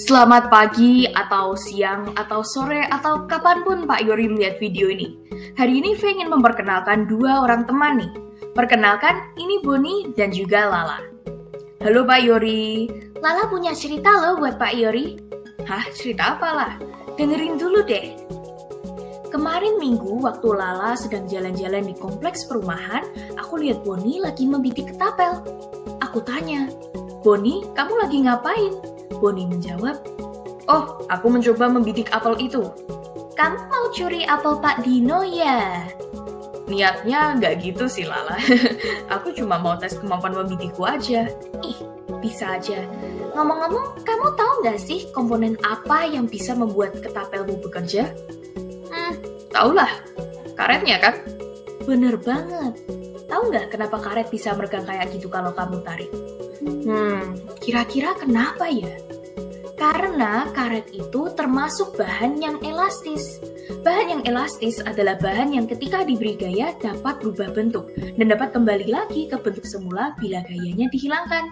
Selamat pagi, atau siang, atau sore, atau kapanpun Pak Yori melihat video ini. Hari ini saya ingin memperkenalkan dua orang teman nih. Perkenalkan, ini Boni dan juga Lala. Halo Pak Yori. Lala punya cerita loh buat Pak Yori. Hah, cerita apa lah? Dengerin dulu deh. Kemarin minggu waktu Lala sedang jalan-jalan di kompleks perumahan, aku lihat Boni lagi membidik ketapel. Aku tanya, Boni, kamu lagi ngapain? Boni menjawab, oh, aku mencoba membidik apel itu. Kamu mau curi apel Pak Dino ya? Niatnya nggak gitu sih Lala. Aku cuma mau tes kemampuan membidikku aja. Ih, bisa aja. Ngomong-ngomong, kamu tahu nggak sih komponen apa yang bisa membuat ketapelmu bekerja? Taulah, karetnya kan? Bener banget. Tahu nggak kenapa karet bisa meregang kayak gitu kalau kamu tarik? Kira-kira kenapa ya? Karena karet itu termasuk bahan yang elastis. Bahan yang elastis adalah bahan yang ketika diberi gaya dapat berubah bentuk dan dapat kembali lagi ke bentuk semula bila gayanya dihilangkan.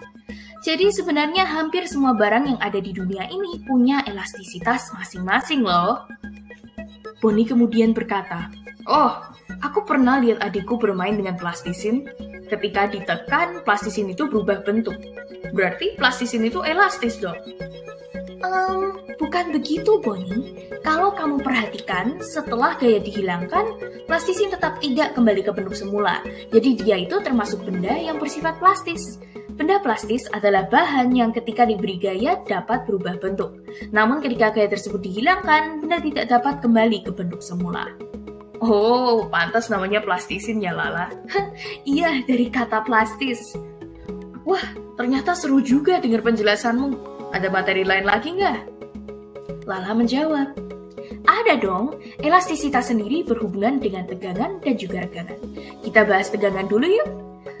Jadi sebenarnya hampir semua barang yang ada di dunia ini punya elastisitas masing-masing loh. Boni kemudian berkata, oh, aku pernah lihat adikku bermain dengan plastisin. Ketika ditekan, plastisin itu berubah bentuk. Berarti plastisin itu elastis dong. Bukan begitu, Boni. Kalau kamu perhatikan, setelah gaya dihilangkan, plastisin tetap tidak kembali ke bentuk semula. Jadi dia itu termasuk benda yang bersifat plastis. Benda plastis adalah bahan yang ketika diberi gaya dapat berubah bentuk. Namun ketika gaya tersebut dihilangkan, benda tidak dapat kembali ke bentuk semula. Oh, pantas namanya plastisin ya Lala. Iya, dari kata plastis. Wah, ternyata seru juga dengar penjelasanmu. Ada materi lain lagi nggak? Lala menjawab, ada dong. Elastisitas sendiri berhubungan dengan tegangan dan juga regangan. Kita bahas tegangan dulu yuk.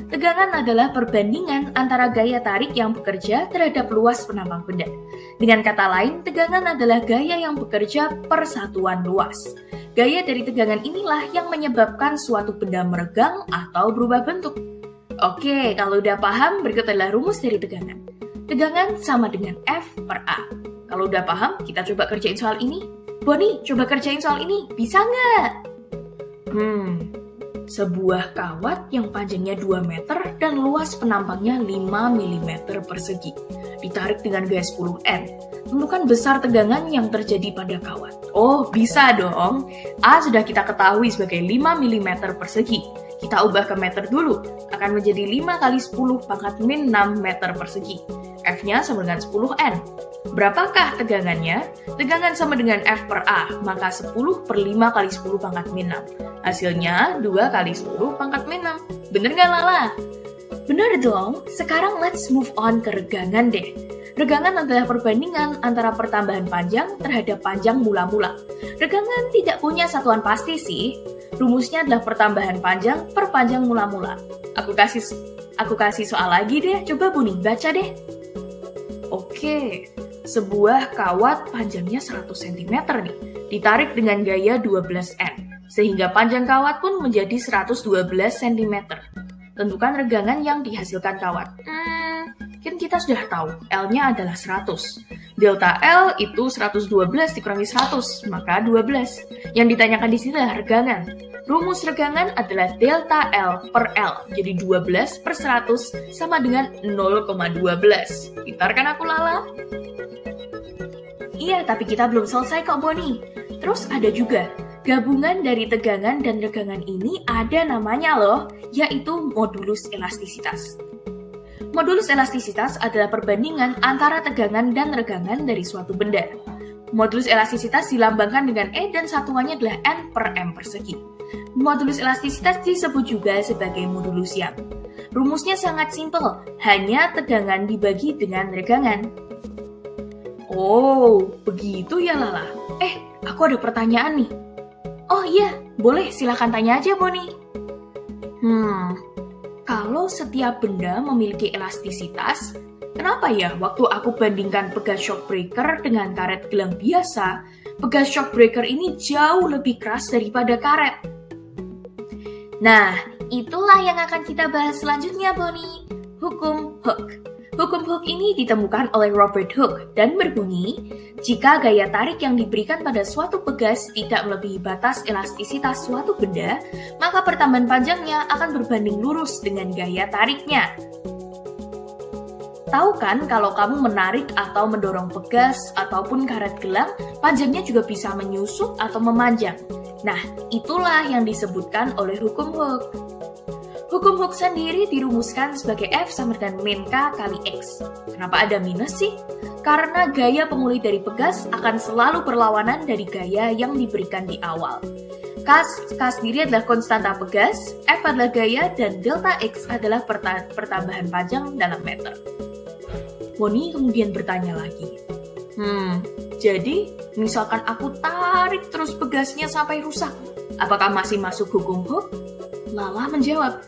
Tegangan adalah perbandingan antara gaya tarik yang bekerja terhadap luas penampang benda. Dengan kata lain, tegangan adalah gaya yang bekerja per satuan luas. Gaya dari tegangan inilah yang menyebabkan suatu benda meregang atau berubah bentuk. Oke, kalau udah paham, berikut adalah rumus dari tegangan. Tegangan sama dengan F per A. Kalau udah paham, kita coba kerjain soal ini. Boni, coba kerjain soal ini. Bisa nggak? Sebuah kawat yang panjangnya 2 meter dan luas penampangnya 5 mm persegi. Ditarik dengan gaya 10N. Tentukan besar tegangan yang terjadi pada kawat. Oh, bisa dong. A sudah kita ketahui sebagai 5 mm persegi. Kita ubah ke meter dulu. Akan menjadi 5 kali 10 pangkat min 6 meter persegi. F-nya sama dengan 10N. Berapakah tegangannya? Tegangan sama dengan F per A, maka 10 per 5 kali 10 pangkat min 6. Hasilnya 2 kali 10 pangkat min 6. Bener nggak Lala? Bener dong. Sekarang let's move on ke regangan deh. Regangan adalah perbandingan antara pertambahan panjang terhadap panjang mula-mula. Regangan tidak punya satuan pasti sih. Rumusnya adalah pertambahan panjang per panjang mula-mula. Aku kasih soal lagi deh. Coba Buni, baca deh. Oke, sebuah kawat panjangnya 100 cm nih, ditarik dengan gaya 12N, sehingga panjang kawat pun menjadi 112 cm. Tentukan regangan yang dihasilkan kawat. Kan kita sudah tahu, L-nya adalah 100. Delta L itu 112 dikurangi 100, maka 12. Yang ditanyakan di sini adalah regangan. Rumus regangan adalah delta L per L, jadi 12 per 100 sama dengan 0,12. Pintar kan aku Lala? Iya, tapi kita belum selesai kok Boni. Terus ada juga, gabungan dari tegangan dan regangan ini ada namanya loh, yaitu modulus elastisitas. Modulus elastisitas adalah perbandingan antara tegangan dan regangan dari suatu benda. Modulus elastisitas dilambangkan dengan E dan satuannya adalah N per M persegi. Modulus elastisitas disebut juga sebagai modulus Young. Rumusnya sangat simpel, hanya tegangan dibagi dengan regangan. Oh, begitu ya Lala. Aku ada pertanyaan nih. Oh iya, boleh silahkan tanya aja Boni. Kalau setiap benda memiliki elastisitas, kenapa ya waktu aku bandingkan pegas shock breaker dengan karet gelang biasa, pegas shock breaker ini jauh lebih keras daripada karet? Nah, itulah yang akan kita bahas selanjutnya, Boni. Hukum Hooke. Hukum Hooke ini ditemukan oleh Robert Hooke dan berbunyi, jika gaya tarik yang diberikan pada suatu pegas tidak melebihi batas elastisitas suatu benda, maka pertambahan panjangnya akan berbanding lurus dengan gaya tariknya. Tahu kan kalau kamu menarik atau mendorong pegas ataupun karet gelang, panjangnya juga bisa menyusut atau memanjang. Nah, itulah yang disebutkan oleh hukum Hooke. Hukum Hooke sendiri dirumuskan sebagai F sama dengan min K kali X. Kenapa ada minus sih? Karena gaya pemulih dari pegas akan selalu berlawanan dari gaya yang diberikan di awal. K sendiri adalah konstanta pegas, F adalah gaya, dan delta X adalah pertambahan panjang dalam meter. Bonnie kemudian bertanya lagi, jadi misalkan aku tarik terus pegasnya sampai rusak, apakah masih masuk hukum Hooke? Lala menjawab,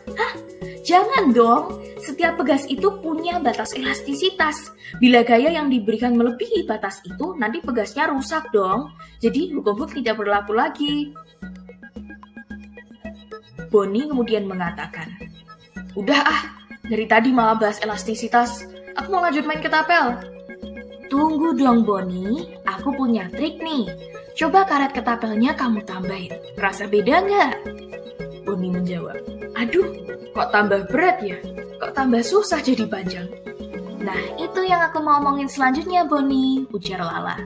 jangan dong, setiap pegas itu punya batas elastisitas. Bila gaya yang diberikan melebihi batas itu, nanti pegasnya rusak dong. Jadi hukum Hooke tidak berlaku lagi. Bonnie kemudian mengatakan, udah dari tadi malah bahas elastisitas, aku mau lanjut main ketapel. Tunggu dong Bonnie, aku punya trik nih. Coba karet ketapelnya kamu tambahin, kerasa beda nggak? Bonnie menjawab, aduh, kok tambah berat ya? Kok tambah susah jadi panjang? Nah, itu yang aku mau omongin selanjutnya, Bonnie, ujar Lala.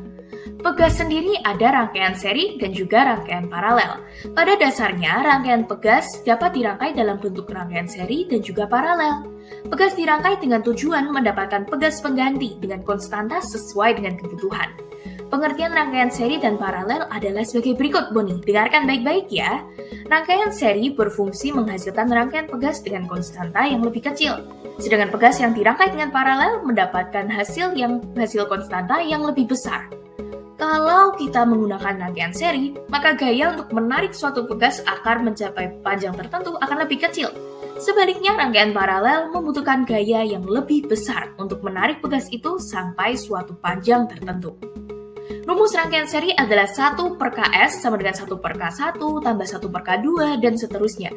Pegas sendiri ada rangkaian seri dan juga rangkaian paralel. Pada dasarnya, rangkaian pegas dapat dirangkai dalam bentuk rangkaian seri dan juga paralel. Pegas dirangkai dengan tujuan mendapatkan pegas pengganti dengan konstanta sesuai dengan kebutuhan. Pengertian rangkaian seri dan paralel adalah sebagai berikut, Bonnie. Dengarkan baik-baik ya. Rangkaian seri berfungsi menghasilkan rangkaian pegas dengan konstanta yang lebih kecil. Sedangkan pegas yang dirangkai dengan paralel mendapatkan hasil konstanta yang lebih besar. Kalau kita menggunakan rangkaian seri, maka gaya untuk menarik suatu pegas akan mencapai panjang tertentu akan lebih kecil. Sebaliknya, rangkaian paralel membutuhkan gaya yang lebih besar untuk menarik pegas itu sampai suatu panjang tertentu. Rumus rangkaian seri adalah 1/Ks sama dengan 1/K1 tambah 1/K2 dan seterusnya.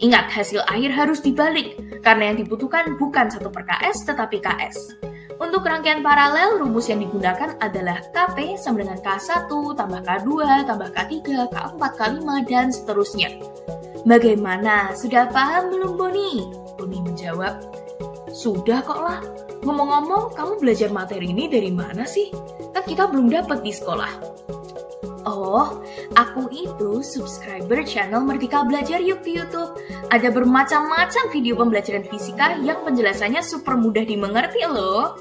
Ingat, hasil akhir harus dibalik, karena yang dibutuhkan bukan 1/Ks tetapi Ks. Untuk rangkaian paralel, rumus yang digunakan adalah Kp sama dengan K1 tambah K2 tambah K3, K4, K5, dan seterusnya. Bagaimana? Sudah paham belum, Bonnie? Bonnie menjawab, sudah kok lah. Ngomong-ngomong, kamu belajar materi ini dari mana sih? Kan kita belum dapat di sekolah. Oh, aku itu subscriber channel Merdeka Belajar Yuk di YouTube. Ada bermacam-macam video pembelajaran fisika yang penjelasannya super mudah dimengerti loh.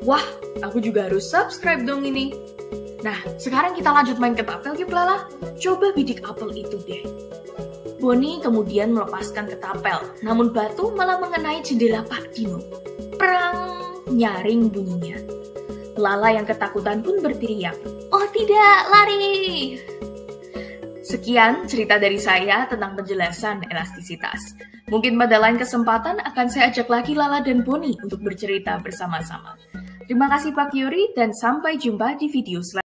Wah, aku juga harus subscribe dong ini. Nah, sekarang kita lanjut main ketapel yuk Lala. Coba bidik apel itu deh. Bonnie kemudian melepaskan ketapel, namun batu malah mengenai jendela Pak Dino. Prang, nyaring bunyinya. Lala yang ketakutan pun berteriak, oh tidak, lari! Sekian cerita dari saya tentang penjelasan elastisitas. Mungkin pada lain kesempatan akan saya ajak lagi Lala dan Bonnie untuk bercerita bersama-sama. Terima kasih Pak Yuri dan sampai jumpa di video selanjutnya.